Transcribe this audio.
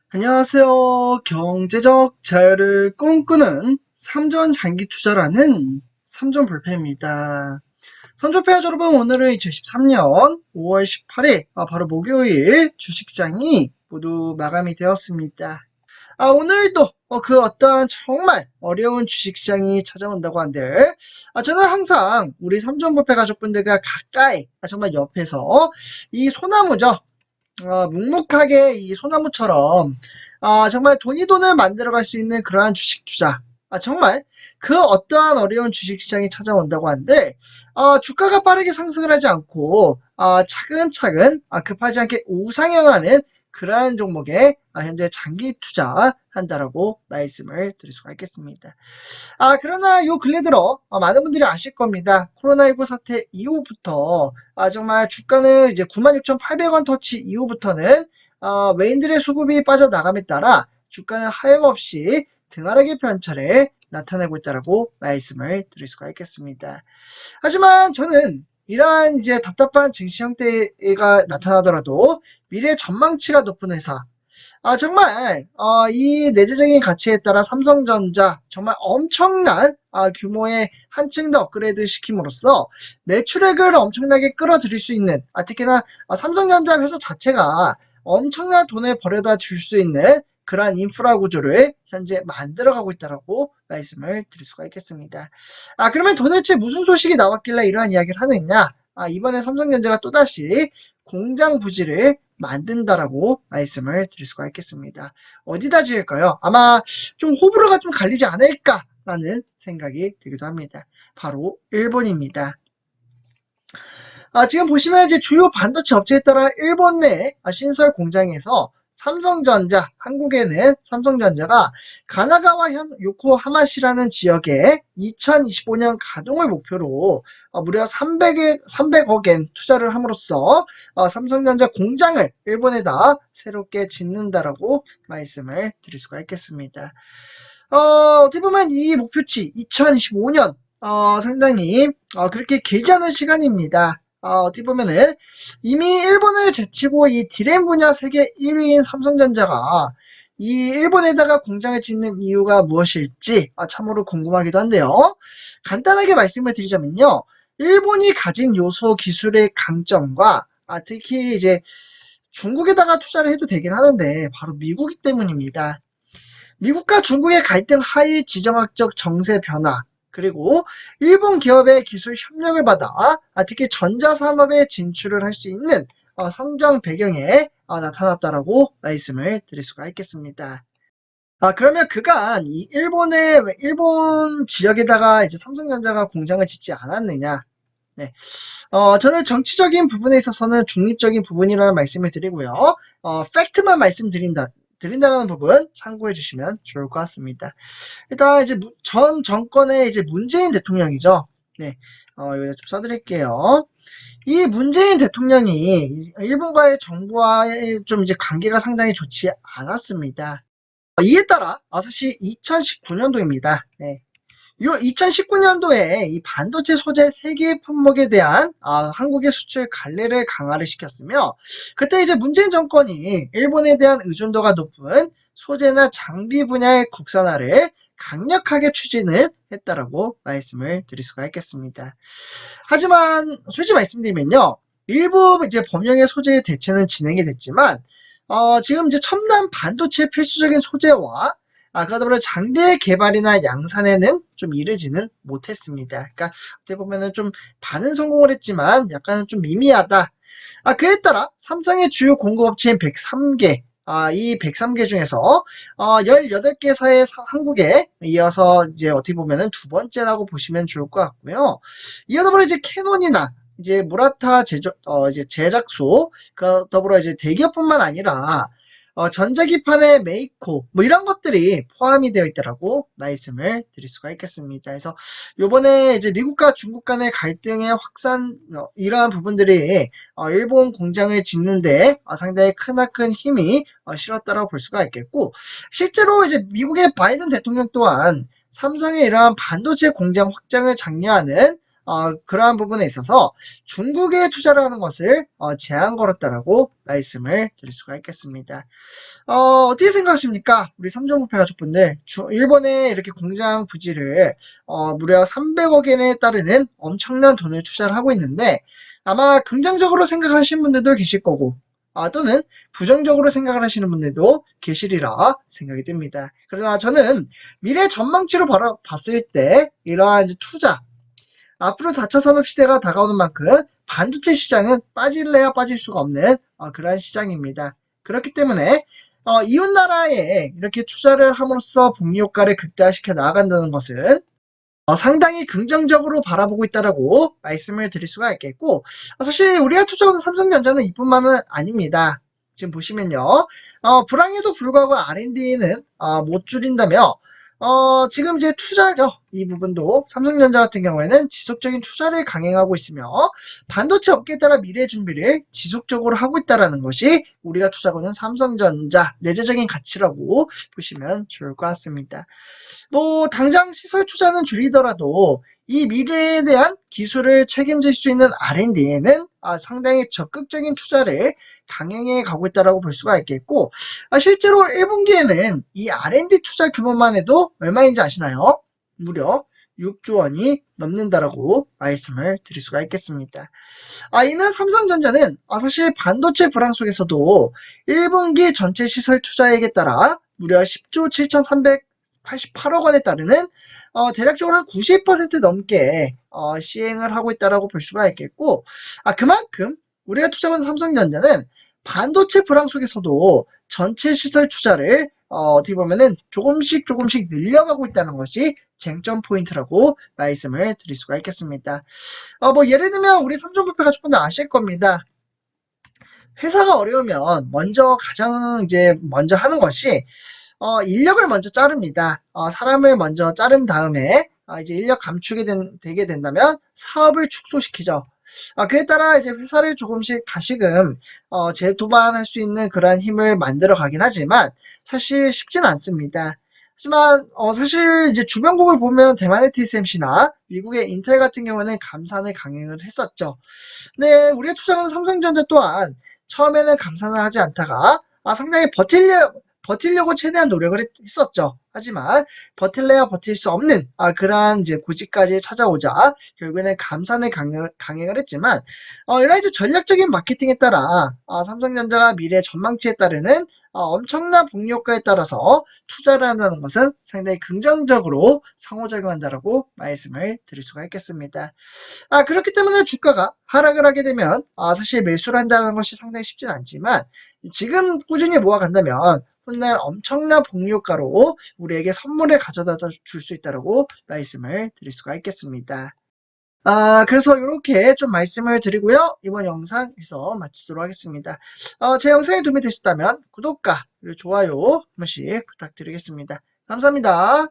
안녕하세요. 경제적 자유를 꿈꾸는 삼전장기투자라는 삼전불패입니다. 삼전패 여러분, 오늘은 2013년 5월 18일 바로 목요일 주식장이 모두 마감이 되었습니다. 오늘도 그 어떤 정말 어려운 주식시장이 찾아온다고 한들 저는 항상 우리 삼전불패 가족분들과 가까이 정말 옆에서 이 소나무죠. 묵묵하게 이 소나무처럼 정말 돈을 만들어갈 수 있는 그러한 주식 투자, 정말 그 어떠한 어려운 주식시장이 찾아온다고 한들 주가가 빠르게 상승을 하지 않고 차근차근 급하지 않게 우상향하는 그러한 종목에 현재 장기 투자한다라고 말씀을 드릴 수가 있겠습니다. 그러나 요 근래 들어 많은 분들이 아실 겁니다. 코로나19 사태 이후부터 정말 주가는 이제 96,800원 터치 이후부터는 외인들의 수급이 빠져나감에 따라 주가는 하염없이 등하락의 편차를 나타내고 있다라고 말씀을 드릴 수가 있겠습니다. 하지만 저는 이러한 이제 답답한 증시 형태가 나타나더라도 미래 전망치가 높은 회사, 정말 이 내재적인 가치에 따라 삼성전자 정말 엄청난 규모의 한층 더 업그레이드 시킴으로써 매출액을 엄청나게 끌어들일 수 있는, 특히나 삼성전자 회사 자체가 엄청난 돈을 벌여다 줄 수 있는 그러한 인프라 구조를 현재 만들어가고 있다라고 말씀을 드릴 수가 있겠습니다. 그러면 도대체 무슨 소식이 나왔길래 이러한 이야기를 하느냐? 이번에 삼성전자가 또다시 공장 부지를 만든다라고 말씀을 드릴 수가 있겠습니다. 어디다 지을까요? 아마 좀 호불호가 좀 갈리지 않을까라는 생각이 들기도 합니다. 바로 일본입니다. 지금 보시면 이제 주요 반도체 업체에 따라 일본 내 신설 공장에서 삼성전자, 한국에는 삼성전자가 가나가와 요코하마시라는 지역에 2025년 가동을 목표로 무려 300억 엔 투자를 함으로써 삼성전자 공장을 일본에다 새롭게 짓는다라고 말씀을 드릴 수가 있겠습니다. 어떻게 보면 이 목표치 2025년 상당히 그렇게 길지 않은 시간입니다. 어떻게 보면은 이미 일본을 제치고 이 디램 분야 세계 1위인 삼성전자가 이 일본에다가 공장을 짓는 이유가 무엇일지 참으로 궁금하기도 한데요. 간단하게 말씀을 드리자면요. 일본이 가진 요소 기술의 강점과 특히 이제 중국에다가 투자를 해도 되긴 하는데 바로 미국이기 때문입니다. 미국과 중국의 갈등 하위 지정학적 정세 변화, 그리고 일본 기업의 기술 협력을 받아 특히 전자산업에 진출을 할 수 있는 성장 배경에 나타났다라고 말씀을 드릴 수가 있겠습니다. 그러면 그간 이 일본 지역에다가 이제 삼성전자가 공장을 짓지 않았느냐? 네. 저는 정치적인 부분에 있어서는 중립적인 부분이라는 말씀을 드리고요. 팩트만 드린다는 부분 참고해 주시면 좋을 것 같습니다. 일단 이제 전 정권의 이제 문재인 대통령이죠. 네. 여기다 좀 써드릴게요. 이 문재인 대통령이 일본과의 정부와의 좀 이제 관계가 상당히 좋지 않았습니다. 이에 따라 사실 2019년도입니다. 네. 요 2019년도에 이 반도체 소재 세계 품목에 대한 한국의 수출 관리를 강화를 시켰으며, 그때 이제 문재인 정권이 일본에 대한 의존도가 높은 소재나 장비 분야의 국산화를 강력하게 추진을 했다라고 말씀을 드릴 수가 있겠습니다. 하지만 솔직히 말씀드리면요, 일부 이제 범용의 소재의 대체는 진행이 됐지만 지금 이제 첨단 반도체 필수적인 소재와 그러다 보니 장비의 개발이나 양산에는 좀 이르지는 못했습니다. 그러니까 어떻게 보면은 좀 반은 성공을 했지만 약간은 좀 미미하다. 그에 따라 삼성의 주요 공급업체인 103개, 이 103개 중에서 18개사의 한국에 이어서 이제 어떻게 보면은 두 번째라고 보시면 좋을 것 같고요. 이어서 바로 이제 캐논이나 이제 무라타 이제 제작소, 더불어 이제 대기업뿐만 아니라 전자기판의 메이코 뭐 이런 것들이 포함이 되어 있다라고 말씀을 드릴 수가 있겠습니다. 그래서 요번에 이제 미국과 중국 간의 갈등의 확산 이러한 부분들이 일본 공장을 짓는데 상당히 크나큰 힘이 실었다라고 볼 수가 있겠고, 실제로 이제 미국의 바이든 대통령 또한 삼성의 이러한 반도체 공장 확장을 장려하는 그러한 부분에 있어서 중국에 투자를 하는 것을 제한 걸었다라고 말씀을 드릴 수가 있겠습니다. 어떻게 생각하십니까? 우리 삼성부패 가족분들, 일본에 이렇게 공장 부지를 무려 300억엔에 따르는 엄청난 돈을 투자를 하고 있는데 아마 긍정적으로 생각하시는 분들도 계실 거고 또는 부정적으로 생각을 하시는 분들도 계시리라 생각이 듭니다. 그러나 저는 미래 전망치로 봤을 때 이러한 이제 투자, 앞으로 4차 산업시대가 다가오는 만큼 반도체 시장은 빠질래야 빠질 수가 없는 그러한 시장입니다. 그렇기 때문에 이웃나라에 이렇게 투자를 함으로써 복리 효과를 극대화시켜 나아간다는 것은 상당히 긍정적으로 바라보고 있다라고 말씀을 드릴 수가 있겠고, 사실 우리가 투자하는 삼성전자는 이뿐만은 아닙니다. 지금 보시면요, 불황에도 불구하고 R&D는 못 줄인다며 지금 이제 투자죠. 이 부분도 삼성전자 같은 경우에는 지속적인 투자를 강행하고 있으며 반도체 업계에 따라 미래 준비를 지속적으로 하고 있다는 것이 우리가 투자하는 삼성전자 내재적인 가치라고 보시면 좋을 것 같습니다. 뭐 당장 시설 투자는 줄이더라도 이 미래에 대한 기술을 책임질 수 있는 R&D에는 상당히 적극적인 투자를 강행해 가고 있다고 볼 수가 있겠고, 실제로 1분기에는 이 R&D 투자 규모만 해도 얼마인지 아시나요? 무려 6조 원이 넘는다라고 말씀을 드릴 수가 있겠습니다. 이는 삼성전자는 사실 반도체 불황 속에서도 1분기 전체 시설 투자액에 따라 무려 10조 7,388억 원에 따르는 대략적으로 한 90% 넘게 시행을 하고 있다라고 볼 수가 있겠고, 그만큼 우리가 투자하는 삼성전자는 반도체 불황 속에서도 전체 시설 투자를 어떻게 보면은 조금씩 늘려가고 있다는 것이 쟁점 포인트라고 말씀을 드릴 수가 있겠습니다. 뭐 예를 들면 우리 삼성부패 가족분들 아실 겁니다. 회사가 어려우면 가장 먼저 하는 것이 인력을 먼저 자릅니다. 사람을 먼저 자른 다음에 이제 인력 감축이 되게 된다면 사업을 축소시키죠. 그에 따라 이제 회사를 조금씩 다시금 재도반할 수 있는 그러한 힘을 만들어 가긴 하지만 사실 쉽진 않습니다. 하지만 사실 이제 주변국을 보면 대만의 TSMC나 미국의 인텔 같은 경우는 감산을 강행을 했었죠. 네, 우리가 투자하는 삼성전자 또한 처음에는 감산을 하지 않다가 상당히 버틸려고 최대한 노력을 했었죠. 하지만 버틸래야 버틸 수 없는 그러한 이제 고지까지 찾아오자 결국에는 감산을 강행을 했지만 이런 이제 전략적인 마케팅에 따라 삼성전자가 미래 전망치에 따르는 엄청난 복리 효과에 따라서 투자를 한다는 것은 상당히 긍정적으로 상호작용한다라고 말씀을 드릴 수가 있겠습니다. 그렇기 때문에 주가가 하락을 하게 되면 사실 매수를 한다는 것이 상당히 쉽진 않지만 지금 꾸준히 모아간다면 훗날 엄청난 복리 효과로 우리에게 선물을 가져다 줄 수 있다고 말씀을 드릴 수가 있겠습니다. 그래서 이렇게 좀 말씀을 드리고요. 이번 영상에서 마치도록 하겠습니다. 제 영상이 도움이 되셨다면 구독과 그리고 좋아요 한 번씩 부탁드리겠습니다. 감사합니다.